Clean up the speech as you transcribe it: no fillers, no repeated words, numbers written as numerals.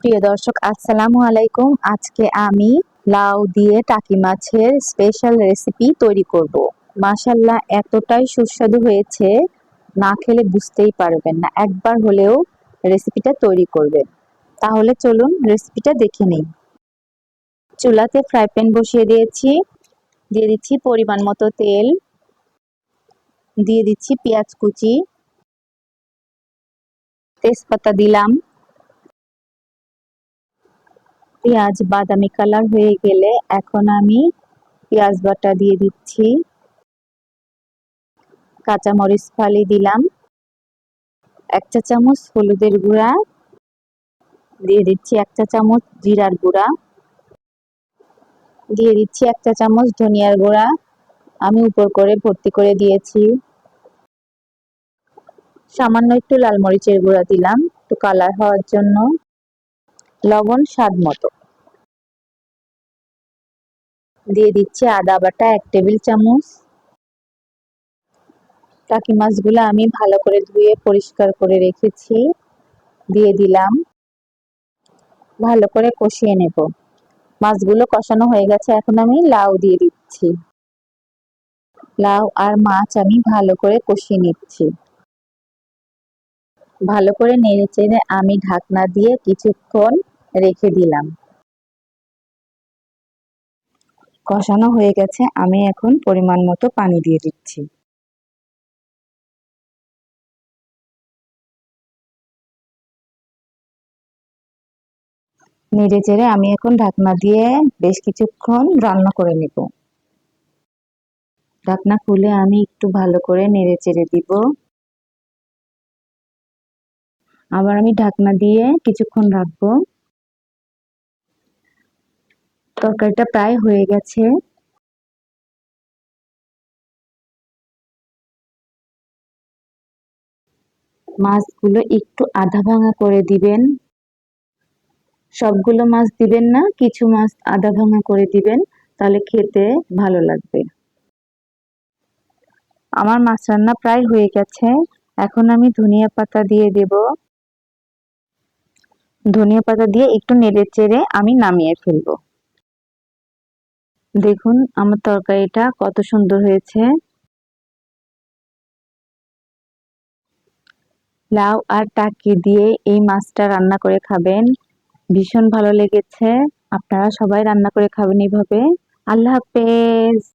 প্রিয় দর্শক, আসসালামু আলাইকুম। আজকে আমি লাউ দিয়ে টাকি মাছের স্পেশাল রেসিপি তৈরি করব। মাশাআল্লাহ, এতটাই সুস্বাদু হয়েছে, না খেলে বুঝতেই পারবেন না। একবার হলেও রেসিপিটা তৈরি করবেন। তাহলে চলুন রেসিপিটা দেখে নিই। চুলাতে ফ্রাই প্যান বসিয়ে দিয়েছি, দিয়ে দিচ্ছি পরিমাণ মতো তেল, দিয়ে দিচ্ছি পেঁয়াজ কুচি, তেজপাতা দিলাম। পেঁয়াজ বাদামি কালার হয়ে গেলে এখন আমি পেঁয়াজ বাটা দিয়ে দিচ্ছি, কাঁচামরিচ ফালি দিলাম, 1 চা চামচ হলুদের গুঁড়া, দিয়ে দিচ্ছি 1 চা চামচ জিরার গুঁড়া, দিয়ে দিচ্ছি 1 চা চামচ ধনিয়ার গুঁড়া, আমি উপর করে ভর্তি করে দিয়েছি। সামান্য একটু লাল মরিচের গুঁড়া দিলাম তো কালার হওয়ার জন্য। লবণ স্বাদ মতো। দিয়ে দিচ্ছি আদা বাটা 1 টেবিল চামচ। টাকি মাছগুলো আমি ভালো করে ধুয়ে পরিষ্কার করে রেখেছি, দিয়ে দিলাম। ভালো করে কষিয়ে নেব। মাছগুলো কষানো হয়ে গেছে, এখন আমি লাউ দিয়ে দিচ্ছি। লাউ আর মাছ আমি ভালো করে কষিয়ে নিচ্ছি। ভালো করে নেড়েচেড়ে আমি ঢাকনা দিয়ে কিছুক্ষণ রেখে দিলাম। কষানো হয়ে গেছে, আমি এখন পরিমাণ মতো পানি দিয়ে দিচ্ছি। নেড়েচেড়ে আমি এখন ঢাকনা দিয়ে বেশ কিছুক্ষণ রান্না করে নেব। ঢাকনা খুলে আমি একটু ভালো করে নেড়েচেড়ে দিব। আবার আমি ঢাকনা দিয়ে কিছুক্ষণ রাখবো। তরকারিটা প্রায় হয়ে গেছে। মাছগুলো একটু আধা ভাঙা করে দিবেন। সবগুলো মাছ দিবেন না, কিছু মাছ আধা ভাঙা করে দিবেন, তাহলে খেতে ভালো লাগবে। আমার মাছ রান্না প্রায় হয়ে গেছে, এখন আমি ধনিয়া পাতা দিয়ে দেব। ধনিয়া পাতা দিয়ে একটু নেড়েচেড়ে আমি নামিয়ে ফেলবো। দেখুন আমার তরকারিটা কত সুন্দর হয়েছে। লাউ আর টাকি দিয়ে এই মাছটা রান্না করে খাবেন, ভীষণ ভালো লেগেছে। আপনারা সবাই রান্না করে খাবেন এইভাবে। আল্লাহ হাফেজ।